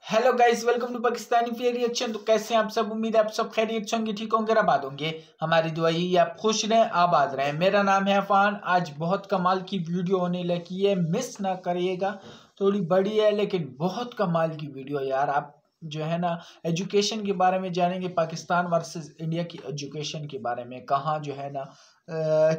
Hello guys, welcome to पाकिस्तानी fair reaction. तो कैसे हैं आप सब? उम्मीद है आप सब खैरियत होंगे, ठीक होंगे, आबाद होंगे। हमारी दुआ यही है आप खुश रहें, आबाद रहें। मेरा नाम है अफान। आज बहुत कमाल की वीडियो होने लगी है, मिस ना करिएगा। थोड़ी बड़ी है लेकिन बहुत कमाल की वीडियो यार। आप जो है ना एजुकेशन के बारे में जानेंगे, पाकिस्तान वर्सेस इंडिया की एजुकेशन के बारे में। कहाँ जो है ना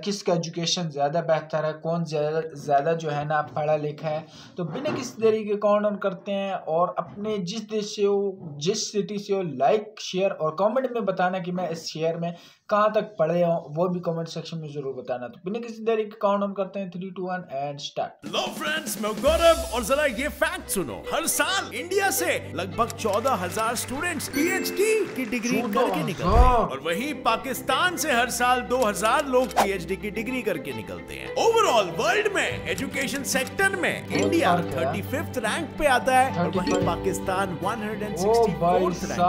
किसका एजुकेशन ज़्यादा बेहतर है, कौन ज़्यादा जो है ना पढ़ा लिखा है। तो बिना किसी तरीके काउंट ऑन करते हैं और अपने जिस देश से हो, जिस सिटी से हो, लाइक शेयर और कमेंट में बताना कि मैं इस शेयर में कहाँ तक पढ़े हो, वो भी कमेंट सेक्शन में जरूर बताना। तो बिना किसी तरीके काउंट ऑन करते हैं 3, 2, 1 एंड स्टार्ट। हेलो फ्रेंड्स, मैं गौरव और जरा ये फैक्ट सुनो। हर साल इंडिया से लगभग 14,000 स्टूडेंट्स पीएचडी की डिग्री करके निकलते हैं और वहीं पाकिस्तान से हर साल 2,000 लोग पीएचडी की डिग्री करके निकलते हैं। ओवरऑल वर्ल्ड में एजुकेशन सेक्टर में इंडिया 35th रैंक पे आता है और वहीं पाकिस्तान 164th रैंक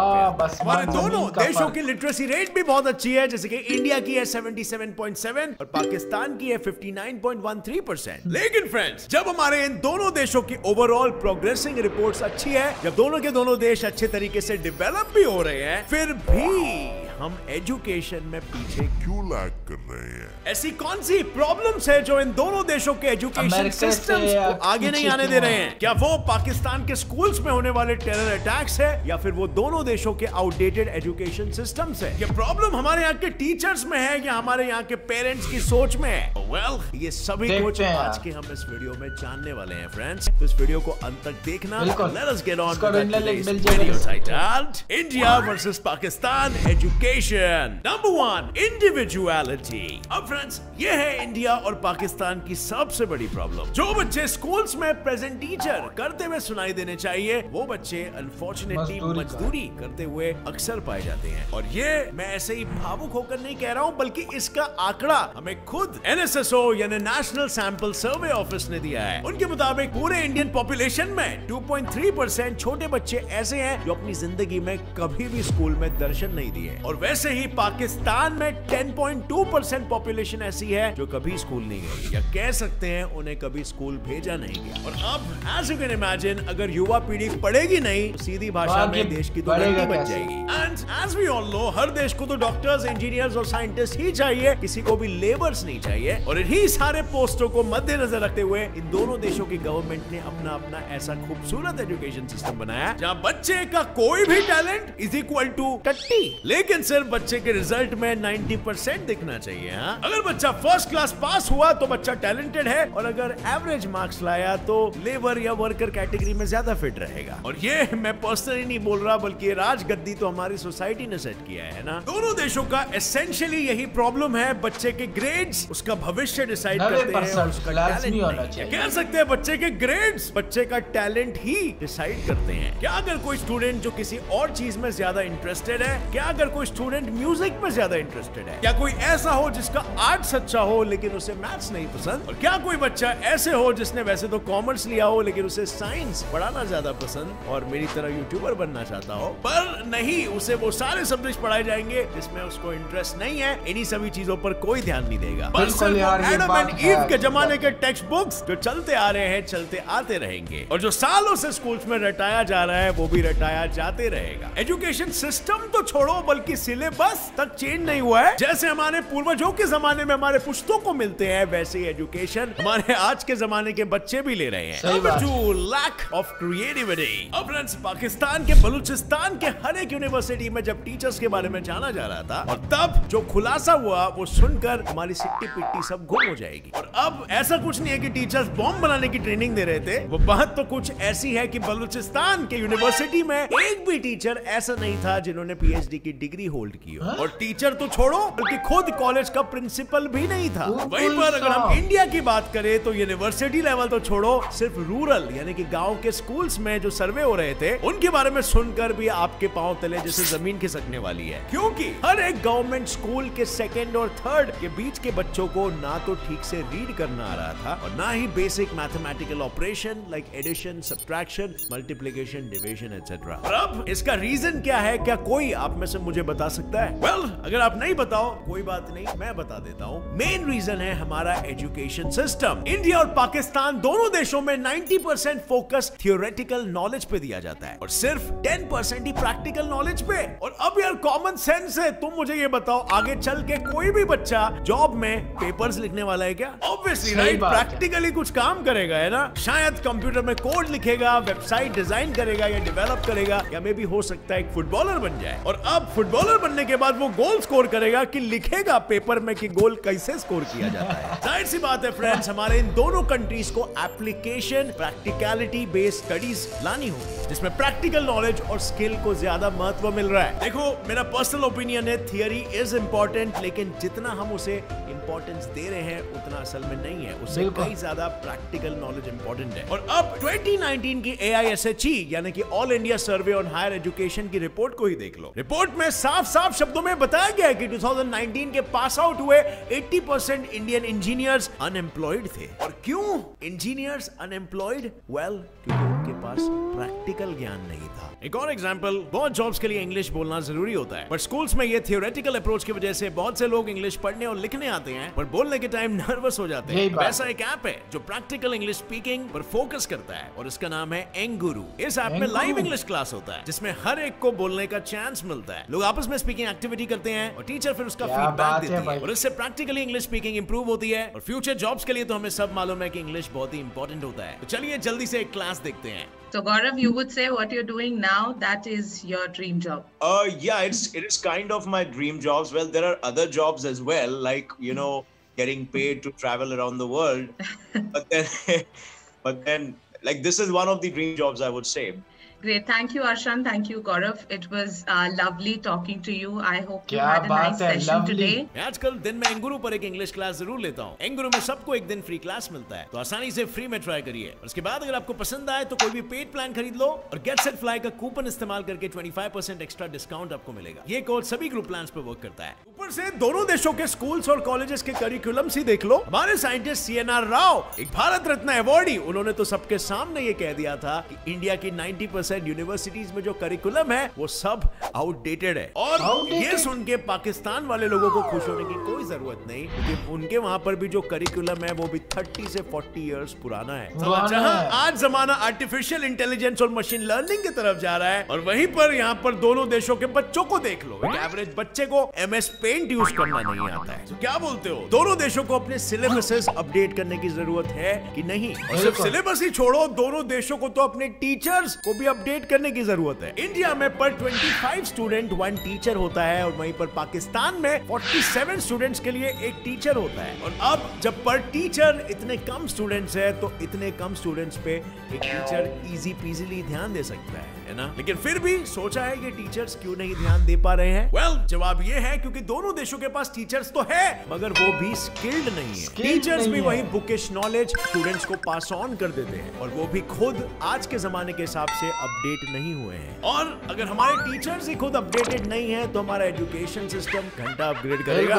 पे। हमारे दोनों देशों की लिटरेसी रेट भी बहुत अच्छी है, जैसे कि इंडिया की है 77.7 और पाकिस्तान की है 59.13%। लेकिन फ्रेंड्स, जब हमारे इन दोनों देशों की ओवरऑल प्रोग्रेसिंग रिपोर्ट्स अच्छी है, जब दोनों के दोनों देश अच्छे तरीके से डेवलप भी हो रहे हैं, फिर भी हम एजुकेशन में पीछे क्यों लैग कर रहे हैं? ऐसी कौन सी प्रॉब्लम्स है जो इन दोनों देशों के एजुकेशन सिस्टम्स को आगे नहीं आने दे रहे हैं? क्या वो पाकिस्तान के स्कूल्स में होने वाले टेरर अटैक्स है या फिर वो दोनों देशों के आउटडेटेड एजुकेशन सिस्टम्स है? ये प्रॉब्लम हमारे यहाँ के टीचर्स में है या हमारे यहाँ के पेरेंट्स की सोच में है? ये सभी कुछ आज के हम इस वीडियो में जानने वाले हैं फ्रेंड्स। तो इस वीडियो को अंत तक देखना। Let us get on with today's video titled India versus Pakistan Education. Number 1, individuality. अब फ्रेंड्स, ये है इंडिया और पाकिस्तान की सबसे बड़ी प्रॉब्लम। जो बच्चे स्कूल्स में प्रेजेंट टीचर करते हुए सुनाई देने चाहिए, वो बच्चे अनफॉर्चुनेटली मजदूरी करते हुए अक्सर पाए जाते हैं। और ये मैं ऐसे ही भावुक होकर नहीं कह रहा हूँ, बल्कि इसका आंकड़ा हमें खुद NSSO यानी नेशनल सैंपल सर्वे ऑफिस ने दिया है। उनके मुताबिक पूरे इंडियन पॉपुलेशन में 2.3% छोटे बच्चे ऐसे हैं जो अपनी जिंदगी में कभी भी स्कूल में दर्शन नहीं दिए। और वैसे ही पाकिस्तान में 10.2% पॉपुलेशन ऐसी है जो कभी स्कूल नहीं गई, या कह सकते हैं उन्हें कभी स्कूल भेजा नहीं गया। और अब एज यू कैन इमेजिन, अगर युवा पीढ़ी पढ़ेगी नहीं तो सीधी भाषा में देश की दुर्गति बन जाएगी। And as we all know, हर देश को तो डॉक्टर्स, इंजीनियर्स और साइंटिस्ट ही चाहिए, किसी को भी लेबर्स नहीं चाहिए। और इन्हीं सारे पोस्टों को मद्देनजर रखते हुए इन दोनों देशों की गवर्नमेंट ने अपना अपना ऐसा खूबसूरत एजुकेशन सिस्टम बनाया जहां बच्चे का कोई भी टैलेंट इज इक्वल टू टट्टी, लेकिन सिर्फ बच्चे के रिजल्ट में 90% दिखना चाहिए। अगर बच्चा फर्स्ट क्लास पास हुआ तो बच्चा टैलेंटेड है, और अगर एवरेज मार्क्स लाया तो लेबर या वर्कर कैटेगरी में ज्यादा फिट रहेगा। और ये मैं पर्सनली नहीं बोल रहा, बल्कि राजगद्दी तो हमारी सोसाइटी ने सेट किया है ना। दोनों देशों का एसेंशियली यही प्रॉब्लम है, बच्चे के ग्रेड्स उसका भविष्य डिसाइड करते हैं, उसका टैलेंट नहीं। कह सकते हैं बच्चे के ग्रेड्स बच्चे का टैलेंट ही डिसाइड करते हैं। क्या अगर कोई स्टूडेंट जो किसी और चीज में ज्यादा इंटरेस्टेड है, क्या अगर कोई स्टूडेंट म्यूजिक में ज्यादा इंटरेस्टेड है, क्या कोई ऐसा हो जिसका आर्ट्स अच्छा हो लेकिन उसे मैथ्स नहीं पसंद, और क्या कोई बच्चा ऐसे हो जिसने वैसे तो कॉमर्स लिया हो लेकिन उसे साइंस पढ़ाना ज्यादा पसंद और मेरी तरह यूट्यूबर बनना चाहता हो, पर नहीं, उसे वो सारे सब्जेक्ट पढ़ाए जाएंगे जिसमें उसको इंटरेस्ट नहीं है। इन्हीं सभी चीजों पर कोई ध्यान नहीं देगा। एडम एंड ईव के जमाने के टेक्स्ट बुक्स जो चलते आ रहे हैं, चलते आते रहेंगे, और जो सालों से स्कूल्स में रटाया जा रहा है वो भी रटाया जाते रहेगा। एजुकेशन सिस्टम तो छोड़ो, बल्कि सिलेबस तक चेंज नहीं हुआ है। जैसे हमारे पूर्वजों के जमाने में हमारे पुश्तों को मिलते हैं, वैसे ही एजुकेशन हमारे आज के जमाने के बच्चे भी ले रहे हैं। Number 2, lack of creativity. अब फ्रेंड्स, पाकिस्तान के बलूचिस्तान के हर एक यूनिवर्सिटी में जब टीचर्स के बारे में जाना जा रहा था, और तब जो खुलासा हुआ वो सुनकर हमारी सिट्टी पिट्टी सब गुम हो जाएगी। और अब ऐसा कुछ नहीं है कि टीचर्स बॉम्ब बनाने की ट्रेनिंग दे रहे थे, वो बात तो कुछ ऐसी है कि बलूचिस्तान के यूनिवर्सिटी में एक भी टीचर ऐसा नहीं था जिन्होंने पीएचडी की डिग्री होल्ड की हो। और टीचर तो छोड़ो, बल्कि खुद कॉलेज का प्रिंसिपल भी नहीं था। वहीं पर अगर हम इंडिया की बात करें तो यूनिवर्सिटी लेवल तो छोड़ो, सिर्फ रूरल यानी कि गांव के स्कूल्स में जो सर्वे हो रहे थे उनके बारे में सुनकर भी आपके पांव तले जैसे जमीन खिसकने वाली है। क्योंकि हर एक गवर्नमेंट स्कूल के 2nd और 3rd के बीच के बच्चों को ना तो ठीक से रीड करना आ रहा था और ना ही basic mathematical operation like addition, subtraction, multiplication, division etcetera. और अब इसका रीजन क्या है? क्या कोई आप में से मुझे बता बता सकता है? Well, अगर आप नहीं बताओ कोई बात नहीं, मैं बता देता हूँ। मेन रीजन है हमारा एजुकेशन सिस्टम। इंडिया और पाकिस्तान दोनों देशों में 90% फोकस थियोरेटिकल नॉलेज पे दिया जाता है और सिर्फ 10% ही प्रैक्टिकल नॉलेज पे। और अब यार कॉमन सेंस है, तुम मुझे ये बताओ, आगे चल के कोई भी बच्चा जॉब में पेपर्स लिखने वाला है क्या? ऑब्वियसली राइट, प्रैक्टिकली कुछ काम करेगा, है ना? शायद कंप्यूटर में कोड लिखेगा, वेबसाइट डिजाइन करेगा या डेवलप करेगा, या मे भी हो सकता है एक फुटबॉलर बन जाए। और अब फुटबॉलर बनने के बाद वो गोल स्कोर करेगा कि लिखेगा पेपर में कि गोल कैसे स्कोर किया जाता है। जाहिर सी बात है फ्रेंड्स, हमारे इन दोनों कंट्रीज को एप्लीकेशन प्रैक्टिकलिटी बेस्ड स्टडीज लानी होगी, जिसमें प्रैक्टिकल नॉलेज और स्किल को ज्यादा महत्व मिल रहा है। देखो, मेरा पर्सनल ओपिनियन है, थियरी इज इंपॉर्टेंट, लेकिन जितना हम उसे इंपॉर्टेंस दे रहे हैं उतना असल में नहीं है, उससे कई ज्यादा प्रैक्टिकल नॉलेज इंपॉर्टेंट है। और अब 2019 की AISHE यानी कि all India survey on higher education की रिपोर्ट को ही देख लो। रिपोर्ट में साफ साफ शब्दों में बताया गया है कि 2019 के पास आउट हुए 80% इंडियन इंजीनियर्स अनएम्प्लॉयड थे। और क्यों इंजीनियर्स अनएम्प्लॉयड? वेल, क्योंकि उनके पास प्रैक्टिकल ज्ञान नहीं था। एक और एग्जांपल, बहुत जॉब्स के लिए इंग्लिश बोलना जरूरी होता है, पर स्कूल्स में ये थियोरेटिकल अप्रोच की वजह से बहुत से लोग इंग्लिश पढ़ने और लिखने आते हैं पर बोलने के टाइम नर्वस हो जाते हैं। ऐसा एक ऐप है जो प्रैक्टिकल इंग्लिश स्पीकिंग पर फोकस करता है और इसका नाम है एंगुरु। इस ऐप में लाइव इंग्लिश क्लास होता है जिसमें हर एक को बोलने का चांस मिलता है। लोग आपस में स्पीकिंग एक्टिविटी करते हैं और टीचर फिर उसका फीडबैक देती है और इससे प्रैक्टिकली इंग्लिश स्पीकिंग इंप्रूव होती है। और फ्यूचर जॉब्स के लिए तो हमें सब मालूम है कि इंग्लिश बहुत ही इंपॉर्टेंट होता है। तो चलिए जल्दी से एक क्लास देखते हैं। So Gaurav, you would say what you're doing now, that is your dream job. Yeah, it is kind of my dream jobs. Well, there are other jobs as well, like, you know, getting paid to travel around the world. but then, like, this is one of the dream jobs, I would say. Great. Thank you, Arshan. Thank you, Gaurav. It was lovely talking to you. I hope you had a nice session today. मैं आजकल दिन में एंगुरु पर एक English class जरूर लेता हूँ। एंगुरु में सबको एक दिन फ्री क्लास मिलता है, तो आसानी से फ्री में ट्राई करिए। और उसके बाद अगर आपको पसंद आए तो कोई भी पेड प्लान खरीद लो और गेट सेट फ्लाई का कूपन इस्तेमाल करके 25% एक्स्ट्रा डिस्काउंट आपको मिलेगा। ये कोड सभी ग्रुप प्लान्स पे वर्क करता है। ऊपर से दोनों देशों के स्कूल्स और कॉलेजेस के करिकुलम्स ही देख लो। हमारे साइंटिस्ट CNR राव, एक भारत रत्न अवार्डी, उन्होंने तो सबके सामने ये कह दिया था कि इंडिया की 90% यूनिवर्सिटीज में जो करिकुलम है वो सब आउटडेटेड है। और ये सुन के पाकिस्तान वाले लोगों को खुश होने की कोई जरूरत नहीं, क्योंकि उनके वहां पर भी जो करिकुलम है वो भी 30 से 40 इयर्स पुराना है। जहां आज जमाना आर्टिफिशियल इंटेलिजेंस और मशीन लर्निंग की तरफ जा रहा है, और वहीं पर यहाँ पर दोनों देशों के बच्चों को देख लो। एक एवरेज बच्चे को MS पेंट यूज करना नहीं आता है। तो क्या बोलते हो, दोनों देशों को अपने सिलेबसेस अपडेट करने की जरूरत है कि नहीं? और सिर्फ सिलेबस ही छोड़ो, दोनों देशों को तो अपने टीचर्स को भी अपडेट करने की जरूरत है। इंडिया में पर 25 स्टूडेंट 1 टीचर होता है और वहीं पर पाकिस्तान में 47 स्टूडेंट्स के लिए एक टीचर होता है। और अब जब पर टीचर इतने कम स्टूडेंट्स है तो इतने कम स्टूडेंट्स पे एक टीचर इजी पीजीली ध्यान दे सकता है ना? लेकिन फिर भी सोचा है कि टीचर्स क्यों नहीं ध्यान दे पा रहे हैं? वेल, जवाब ये है क्योंकि दोनों देशों के पास टीचर्स तो है मगर वो भी स्किल्ड नहीं है। टीचर्स भी वही बुकिश नॉलेज स्टूडेंट्स को पास ऑन कर देते हैं और वो भी खुद आज के जमाने के हिसाब से अपडेट नहीं हुए हैं। और अगर हमारे टीचर्स ही खुद अपडेटेड नहीं है तो हमारा एजुकेशन सिस्टम घंटा अपग्रेड करेगा।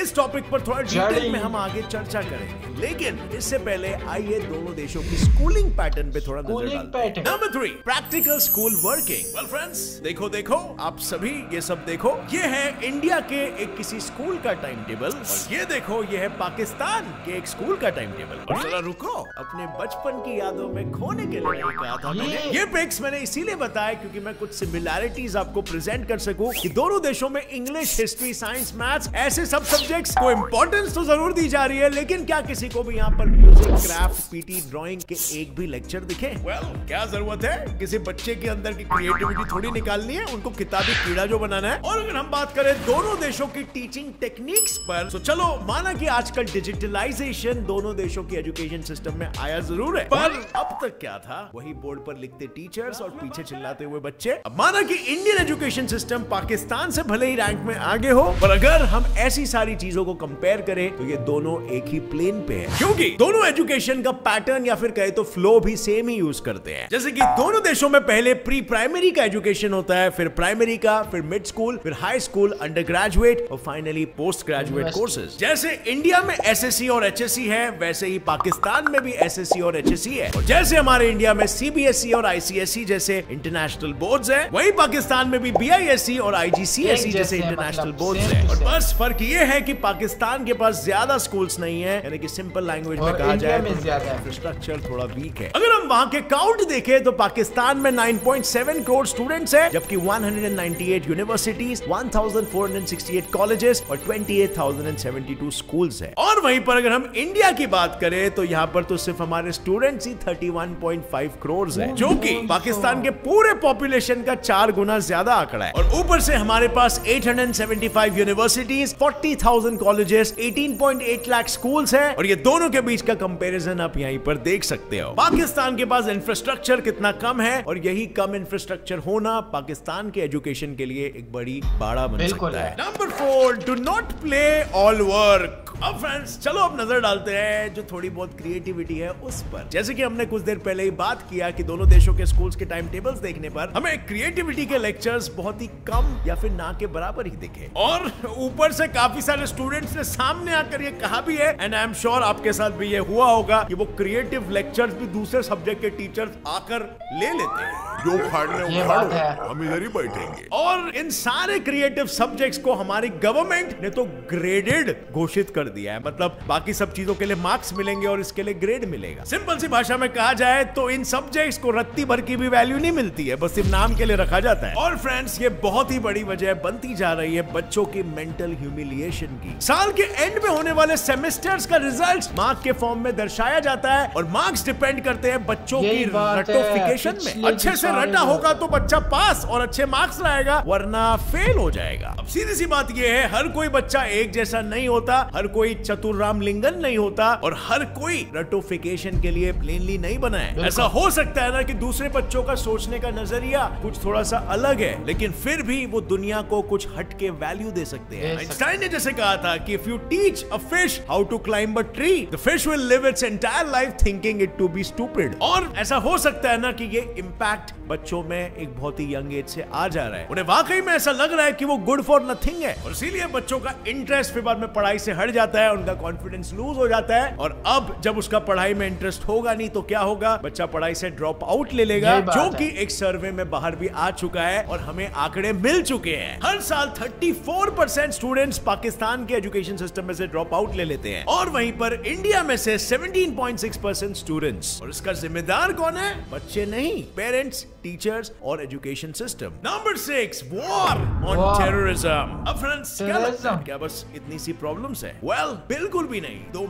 इस टॉपिक पर थोड़ा डिटेल में हम आगे चर्चा करेंगे, लेकिन इससे पहले आइए दोनों देशों की स्कूलिंग पैटर्न पे थोड़ा नजर डालते हैं। Number 3, practical school working. Well friends, देखो आप सभी ये सब देखो, ये है इंडिया के एक किसी स्कूल का टाइम टेबल और ये देखो ये है पाकिस्तान के एक स्कूल का टाइम टेबल। और जरा रुको, अपने बचपन की यादों में खोने के लिए कहा था मैंने। ये पिक्स मैंने इसीलिए बताया क्योंकि मैं कुछ सिमिलैरिटीज आपको प्रेजेंट कर सकूं कि दोनों देशों में इंग्लिश, हिस्ट्री, साइंस, मैथ्स ऐसे सब सब्जेक्ट्स को इंपॉर्टेंस तो जरूर दी जा रही है, लेकिन क्या किसी को भी यहाँ पर म्यूजिक, क्राफ्ट, PT, ड्राइंग के एक भी लेक्चर दिखे? क्या जरूरत है, किसी बच्चे के अंदर की क्रिएटिविटी थोड़ी निकालनी है, उनको किताबी कीड़ा जो बनाना है। और अगर हम बात करें दोनों देशों की टीचिंग टेक्निक्स पर, तो चलो माना कि आजकल डिजिटलाइजेशन दोनों देशों की एजुकेशन सिस्टम में आया जरूर है, पर अब तक क्या था, वही बोर्ड पर लिखते टीचर्स और पीछे चिल्लाते हुए बच्चे। अब माना कि इंडियन एजुकेशन सिस्टम पाकिस्तान से भले ही रैंक में आगे हो, पर अगर हम ऐसी सारी चीजों को कंपेयर करें तो ये दोनों एक ही प्लेन पे है, क्योंकि दोनों एजुकेशन का पैटर्न या फिर कहे तो फ्लो भी सेम ही यूज करते हैं। जैसे कि दोनों देशों में पहले प्री प्राइमरी का एजुकेशन होता है, फिर प्राइमरी का, फिर मिड स्कूल, फिर हाई स्कूल, अंडर ग्रेजुएट और फाइनली पोस्ट ग्रेजुएट कोर्सेज। जैसे इंडिया में एसएससी और एचएससी है, वैसे ही पाकिस्तान में भी एसएससी और एचएससी है। और जैसे हमारे इंडिया में सीबीएसई और आईसीएसई जैसे इंटरनेशनल बोर्ड्स है, वहीं पाकिस्तान में भी बीआईएसई और आईजीसीएसई जैसे इंटरनेशनल बोर्ड्स है। और बस फर्क ये है कि पाकिस्तान के पास ज्यादा स्कूल्स नहीं है, यानी कि सिंपल लैंग्वेज में कहा जाए तो इंफ्रास्ट्रक्चर थोड़ा वीक है। अगर हम वहां के काउंट देखें तो पाकिस्तान में 9.7 करोड़ स्टूडेंट्स हैं, जबकि 198 यूनिवर्सिटीज, 1468 कॉलेजेस और 28,072 स्कूल्स हैं। और वहीं पर अगर हम इंडिया की बात करें तो यहाँ पर तो सिर्फ हमारे स्टूडेंट्स ही 31.5 करोड़ हैं, जो कि पाकिस्तान के पूरे पॉपुलेशन का 4 गुना ज्यादा आंकड़ा है। और ऊपर से हमारे पास 875 यूनिवर्सिटीज, 40,000 कॉलेजेस, 18.8 लाख स्कूल्स हैं। और ये दोनों के बीच का कंपैरिजन आप यहीं पर देख सकते हो। पाकिस्तान के पास इंफ्रास्ट्रक्चर कितना कम है, और यही कम इंफ्रास्ट्रक्चर होना पाकिस्तान के एजुकेशन के लिए एक बड़ी बाड़ा बन सकता है। Number 4, do not play all work. अब फ्रेंड्स चलो अब नजर डालते हैं जो थोड़ी बहुत क्रिएटिविटी है उस पर। जैसे कि हमने कुछ देर पहले ही बात किया कि दोनों देशों के स्कूल्स के टाइम टेबल्स देखने पर हमें क्रिएटिविटी के लेक्चर्स बहुत ही कम या फिर ना के बराबर ही दिखे। और ऊपर से काफी सारे स्टूडेंट्स ने सामने आकर ये कहा भी है, एंड आई एम श्योर आपके साथ भी ये हुआ होगा, कि वो क्रिएटिव लेक्चर्स भी दूसरे सब्जेक्ट के टीचर्स आकर ले लेते हैं। जो खाने उखाड़ो, हम इधर ही बैठेंगे। और इन सारे क्रिएटिव सब्जेक्ट्स को हमारी गवर्नमेंट ने तो ग्रेडेड घोषित कर दिया है, मतलब बाकी सब चीजों के लिए मार्क्स मिलेंगे और इसके लिए ग्रेड मिलेगा। सिंपल सी भाषा में कहा जाए तो इन सब्जेक्ट्स को रत्ती भर की भी वैल्यू नहीं मिलती है, बस सिर्फ नाम के लिए रखा जाता है। और फ्रेंड्स ये बहुत ही बड़ी वजह बनती जा रही है बच्चों की मेंटल ह्यूमिलिएशन की। साल के एंड में होने वाले सेमेस्टर्स का रिजल्ट मार्क के फॉर्म में दर्शाया जाता है, और मार्क्स डिपेंड करते हैं बच्चों की रटोफिकेशन में। अच्छे से रटा होगा तो बच्चा पास और अच्छे मार्क्स लाएगा, वरना फेल हो जाएगा। अब सीधी सी बात यह है, हर कोई बच्चा एक जैसा नहीं होता, हर कोई चतुर रामलिंगन नहीं होता, और हर कोई रटोफिकेशन के लिए प्लेनली नहीं बना है। ऐसा हो सकता है ना कि दूसरे बच्चों का सोचने का नजरिया कुछ थोड़ा सा अलग है, लेकिन फिर भी वो दुनिया को कुछ हट के वैल्यू दे सकते हैं। आइंस्टाइन ने जैसे कहा था कि if you teach a fish how to climb a tree, the fish will live its entire life thinking it to be stupid. और ऐसा हो सकता है ना कि ये इंपैक्ट बच्चों में एक बहुत ही यंग एज से आ जा रहा है, उन्हें वाकई में ऐसा लग रहा है कि वो गुड फॉर नथिंग है, और इसीलिए बच्चों का इंटरेस्ट फिर बाद में पढ़ाई से हट जाता है, उनका कॉन्फिडेंस लूज हो जाता है। और अब जब उसका पढ़ाई में इंटरेस्ट होगा नहीं तो क्या होगा, बच्चा पढ़ाई से ड्रॉप आउट ले लेगा, जो कि एक सर्वे में बाहर भी आ चुका है और हमें आंकड़े मिल चुके हैं। हर साल 34% स्टूडेंट्स पाकिस्तान के एजुकेशन सिस्टम में से ड्रॉप आउट ले लेते हैं, और वहीं पर इंडिया में से 17.6% स्टूडेंट्स। और इसका जिम्मेदार कौन है? बच्चे नहीं, पेरेंट्स, टीचर्स और education system. Number 6, war on terrorism. अब फ्रेंड्स क्या लगता है, क्या बस इतनी सी प्रॉब्लम्स है? वेल, बिल्कुल भी नहीं। दो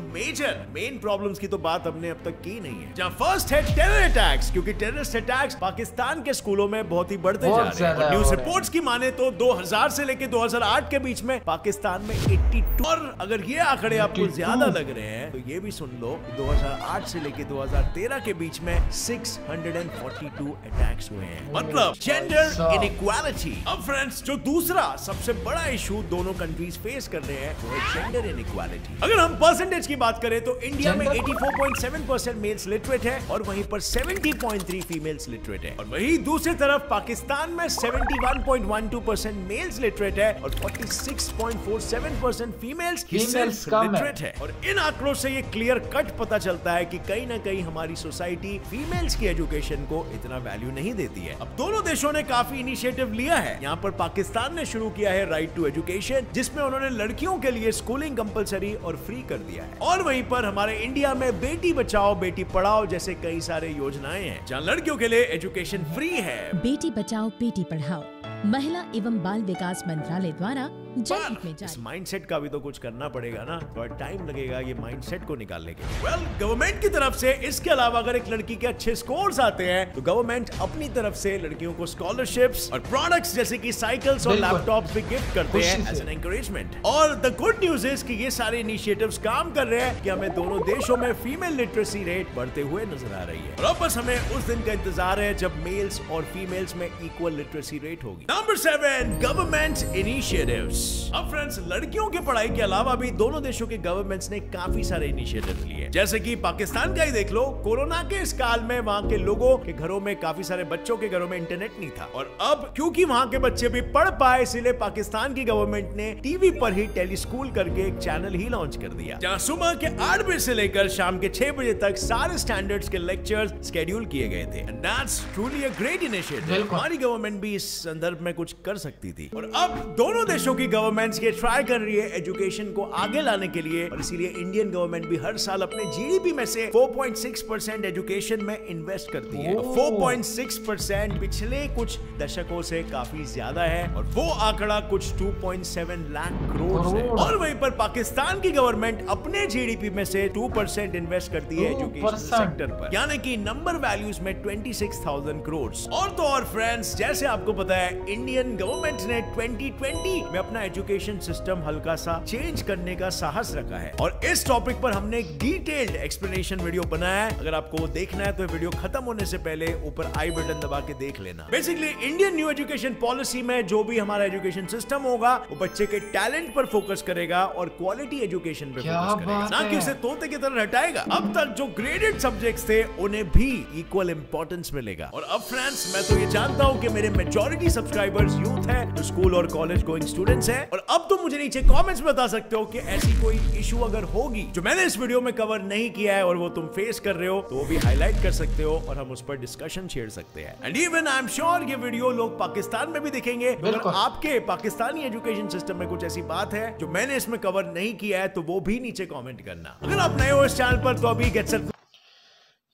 मेन प्रॉब्लम्स की तो बात हमने अब तक की नहीं है। जहां फर्स्ट है टेरर अटैक्स, क्योंकि टेररिस्ट अटैक्स पाकिस्तान के स्कूलों में बहुत ही बढ़ते जा रहे हैं। और न्यूज रिपोर्ट्स की माने तो 2000 से लेकर 2008 के बीच में पाकिस्तान में 82, और अगर ये आंकड़े आपको ज्यादा लग रहे हैं तो ये भी सुन लो, 2008 से लेकर 2013 के बीच में 642 अटैक्स हुए हैं, मतलब जेंडर इनइक्वालिटी। अब फ्रेंड्स जो दूसरा सबसे बड़ा इशू दोनों कंट्रीज फेस कर रहे हैं वो है जेंडर इनइक्वालिटी। अगर हम परसेंटेज की बात करें तो इंडिया में 84.7% मेल्स लिटरेट है, और वहीं पर 70.3 फीमेल्स लिटरेट है। और वहीं दूसरी तरफ पाकिस्तान में 71.12% मेल्स लिटरेट है और 46.47% फीमेल्स लिटरेट है। और इन आंकड़ों से ये क्लियर कट पता चलता है कि कहीं ना कहीं हमारी सोसाइटी फीमेल्स की एजुकेशन को इतना वैल्यू नहीं देती है। अब दोनों देशों ने काफी इनिशिएटिव लिया है। यहाँ पर पाकिस्तान ने शुरू किया है राइट टू एजुकेशन, जिसमें उन्होंने लड़कियों के लिए स्कूलिंग कंपलसरी और फ्री कर दिया है। और वहीं पर हमारे इंडिया में बेटी बचाओ बेटी पढ़ाओ जैसे कई सारे योजनाएं हैं, जहाँ लड़कियों के लिए एजुकेशन फ्री है। बेटी बचाओ बेटी पढ़ाओ महिला एवं बाल विकास मंत्रालय द्वारा जनहित में जारी। इस माइंडसेट का भी तो कुछ करना पड़ेगा ना, थोड़ा टाइम लगेगा ये माइंडसेट को निकालने के लिए। वेल, गवर्नमेंट की तरफ से इसके अलावा अगर एक लड़की के अच्छे स्कोर्स आते हैं तो गवर्नमेंट अपनी तरफ से लड़कियों को स्कॉलरशिप्स और प्रोडक्ट्स जैसे कि साइकिल्स और लैपटॉप्स भी गिफ्ट करते हैं एज एन एनकरेजमेंट। और द गुड न्यूज इज कि ये सारे इनिशिएटिव्स काम कर रहे हैं कि हमें दोनों देशों में फीमेल लिटरेसी रेट बढ़ते हुए नजर आ रही है। और अब बस हमें उस दिन का इंतजार है जब मेल्स और फीमेल्स में इक्वल लिटरेसी रेट होगी। Number 7, government initiatives. अब फ्रेंड्स, लड़कियों की पढ़ाई के अलावा भी दोनों देशों के गवर्नमेंट्स ने काफी सारे इनिशिएटिव लिए, जैसे कि पाकिस्तान का ही देख लो। कोरोना के इस काल में वहाँ के लोगों के घरों में, काफी सारे बच्चों के घरों में इंटरनेट नहीं था, और अब क्योंकि वहाँ के बच्चे भी पढ़ पाए, इसीलिए पाकिस्तान की गवर्नमेंट ने टीवी पर ही टेलीस्कूल करके एक चैनल ही लॉन्च कर दिया, जहाँ सुबह के 8 बजे से लेकर शाम के 6 बजे तक सारे स्टैंडर्ड्स के लेक्चर्स शेड्यूल किए गए थे। And that's truly a great initiative. हमारी गवर्नमेंट भी इस संदर्भ में कुछ कर सकती थी, और अब दोनों देशों की गवर्नमेंट्स ये ट्राई कर रही है एजुकेशन को आगे लाने के लिए, और इसीलिए इंडियन गवर्नमेंट भी हर साल अपने जीडीपी में से 4.6% एजुकेशन में इन्वेस्ट करती है। 4.6% पिछले कुछ दशकों से काफी ज्यादा है, और वो आंकड़ा कुछ 2.7 लाख करोड़ है। और वहीं पर पाकिस्तान की गवर्नमेंट अपने जीडीपी में से 2% इन्वेस्ट करती है एजुकेशन सेक्टर पर, यानी कि नंबर वैल्यूज में 26,000 करोड़। और तो और फ्रेंड्स, जैसे आपको पता है, इंडियन गवर्नमेंट ने 2020 में अपना एजुकेशन सिस्टम हल्का सा चेंज करने का साहस रखा है, और इस टॉपिक पर हमने एक डिटेल्ड एक्सप्लेनेशन वीडियो बनाया है। अगर आपको वो देखना है तो वीडियो खत्म होने से पहले ऊपर आई बटन दबा के देख लेना। Basically Indian new education policy में जो भी हमारा एजुकेशन सिस्टम होगा, वो बच्चे के टैलेंट पर फोकस करेगा और क्वालिटी एजुकेशन पे फोकस करेगा, ना कि उसे तोते की तरह हटाएगा। अब तक जो ग्रेडेड सब्जेक्ट्स थे उन्हें भी इक्वल इंपॉर्टेंस मिलेगा। और अब फ्रेंड्स, मैं तो ये जानता हूं कि मेरे मेजॉरिटी सब्सक्राइबर्स यूथ हैं, जो स्कूल और कॉलेज गोइंग स्टूडेंट्स हैं, और अब तुम मुझे नीचे कमेंट्स में बता सकते हो कि ऐसी कोई इशू अगर होगी जो मैंने इस वीडियो में कवर नहीं किया है और वो तुम फेस कर रहे हो, तो वो भी हाईलाइट कर सकते हो और हम उस पर डिस्कशन छेड़ सकते हैं। And even I am sure ये वीडियो लोग पाकिस्तान में भी देखेंगे। अगर आपके पाकिस्तानी एजुकेशन सिस्टम में कुछ ऐसी बात है जो मैंने इसमें कवर नहीं किया है, तो वो भी नीचे कमेंट करना। अगर आप नए हो इस चैनल पर तो अभी गेट सेट।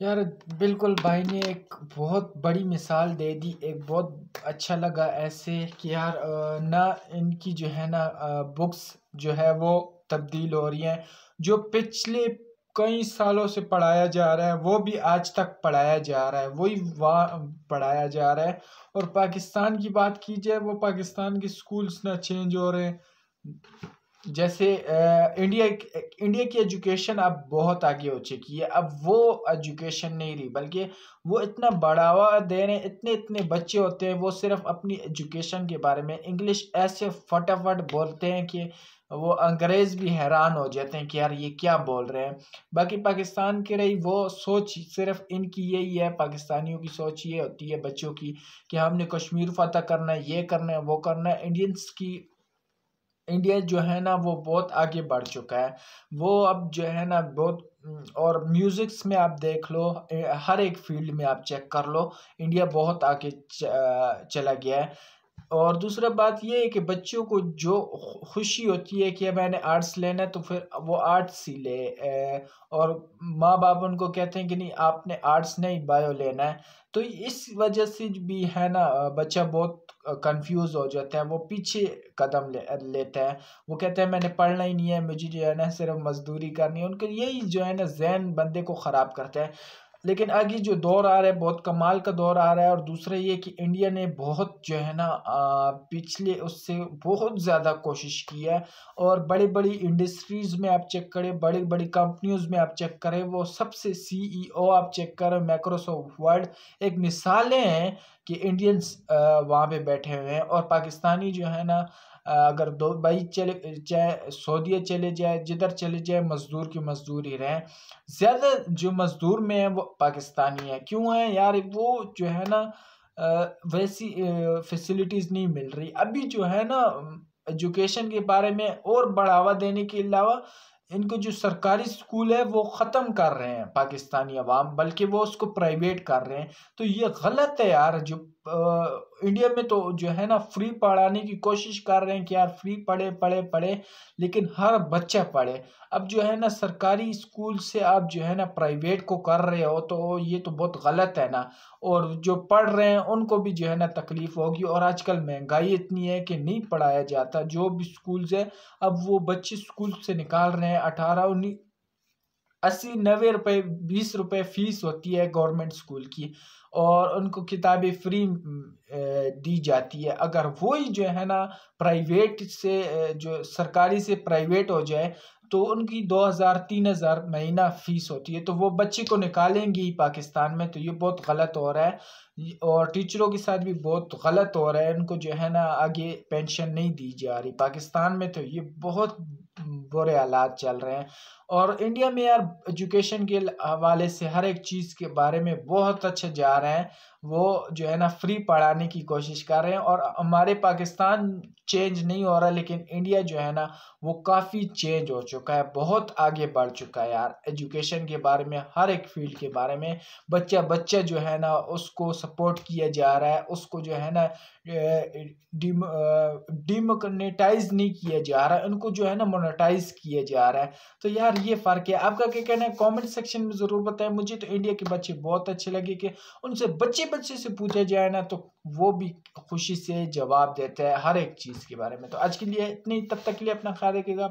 यार बिल्कुल, भाई ने एक बहुत बड़ी मिसाल दे दी, एक बहुत अच्छा लगा ऐसे कि यार ना इनकी जो है ना बुक्स जो है वो तब्दील हो रही हैं, जो पिछले कई सालों से पढ़ाया जा रहा है वो भी आज तक पढ़ाया जा रहा है, वही वहाँ पढ़ाया जा रहा है। और पाकिस्तान की बात की जाए, वो पाकिस्तान के स्कूल्स ना चेंज हो रहे हैं, जैसे इंडिया की एजुकेशन अब बहुत आगे हो चुकी है। अब वो एजुकेशन नहीं रही, बल्कि वो इतना बढ़ावा दे रहे हैं, इतने इतने बच्चे होते हैं वो सिर्फ अपनी एजुकेशन के बारे में इंग्लिश ऐसे फटाफट बोलते हैं कि वो अंग्रेज़ भी हैरान हो जाते हैं कि यार ये क्या बोल रहे हैं। बाकी पाकिस्तान की रही वो सोच, सिर्फ इनकी यही है, पाकिस्तानियों की सोच ये होती है बच्चों की कि हमने कश्मीर फतह करना है, ये करना है, वो करना है। इंडिया जो है ना वो बहुत आगे बढ़ चुका है, वो अब जो है ना बहुत, और म्यूज़िक्स में आप देख लो, हर एक फील्ड में आप चेक कर लो, इंडिया बहुत आगे चला गया है। और दूसरा बात ये है कि बच्चों को जो खुशी होती है कि मैंने आर्ट्स लेना है तो फिर वो आर्ट्स ही ले, और माँ बाप उनको कहते हैं कि नहीं आपने आर्ट्स नहीं बायो लेना है। तो इस वजह से भी है ना बच्चा बहुत कंफ्यूज हो जाता है, वो पीछे कदम लेता है, वो कहते हैं मैंने पढ़ना ही नहीं है, मुझे जो है ना सिर्फ मजदूरी करनी है। उनके यही जो है ना ज़हन बंदे को ख़राब करता है। लेकिन आगे जो दौर आ रहा है बहुत कमाल का दौर आ रहा है। और दूसरा ये कि इंडिया ने बहुत जो है ना पिछले उससे बहुत ज़्यादा कोशिश की है, और बड़ी बड़ी इंडस्ट्रीज़ में आप चेक करें, बड़ी बड़ी कंपनियों में आप चेक करें, वो सबसे CEO आप चेक करें, माइक्रोसॉफ्ट वर्ड, एक मिसालें हैं कि इंडियंस वहाँ पे बैठे हुए हैं। और पाकिस्तानी जो है ना अगर दुबई चले चाहे सऊदीया चले जाए, जिधर चले जाए, मजदूर की मजदूर ही रहें। ज़्यादा जो मजदूर में है वो पाकिस्तानी है। क्यों है यार? वो जो है ना वैसी फैसिलिटीज़ नहीं मिल रही। अभी जो है ना एजुकेशन के बारे में और बढ़ावा देने के अलावा इनको जो सरकारी स्कूल है वो ख़त्म कर रहे हैं पाकिस्तानी अवाम, बल्कि वो उसको प्राइवेट कर रहे हैं। तो ये गलत है यार। जो इंडिया में तो जो है ना फ्री पढ़ाने की कोशिश कर रहे हैं कि यार फ्री पढ़े, लेकिन हर बच्चा पढ़े। अब जो है ना सरकारी स्कूल से आप जो है ना प्राइवेट को कर रहे हो, तो ये तो बहुत गलत है ना। और जो पढ़ रहे हैं उनको भी जो है ना तकलीफ होगी। और आजकल महंगाई इतनी है कि नहीं पढ़ाया जाता। जो भी स्कूल्स है अब वो बच्चे स्कूल से निकाल रहे हैं 18, 19, 80, 90 रुपये, 20 रुपये फीस होती है गवर्नमेंट स्कूल की, और उनको किताबें फ्री दी जाती है। अगर वही जो है ना प्राइवेट से जो सरकारी से प्राइवेट हो जाए तो उनकी 2000, 3000 महीना फीस होती है, तो वो बच्चे को निकालेंगे ही पाकिस्तान में। तो ये बहुत गलत हो रहा है। और टीचरों के साथ भी बहुत गलत हो रहा है, उनको जो है ना आगे पेंशन नहीं दी जा रही। पाकिस्तान में तो ये बहुत बुरे हालात चल रहे हैं। और इंडिया में यार एजुकेशन के हवाले से हर एक चीज़ के बारे में बहुत अच्छे जा रहे हैं, वो जो है ना फ्री पढ़ाने की कोशिश कर रहे हैं। और हमारे पाकिस्तान चेंज नहीं हो रहा, लेकिन इंडिया जो है ना वो काफ़ी चेंज हो चुका है, बहुत आगे बढ़ चुका है यार एजुकेशन के बारे में, हर एक फील्ड के बारे में। बच्चा जो है ना उसको सपोर्ट किया जा रहा है, उसको जो है ना डिमोनेटाइज नहीं किया जा रहा है, उनको जो है ना मोनेटाइज किया जा रहा है। तो यार ये फ़र्क है। आपका क्या कहना है कमेंट सेक्शन में ज़रूर बताएं। मुझे तो इंडिया के बच्चे बहुत अच्छे लगे कि उनसे बच्चे से पूछा जाए ना तो वो भी खुशी से जवाब देते हैं हर एक चीज़ के बारे में। तो आज के लिए इतनी, तब तक के लिए अपना ख्याल रखिएगा।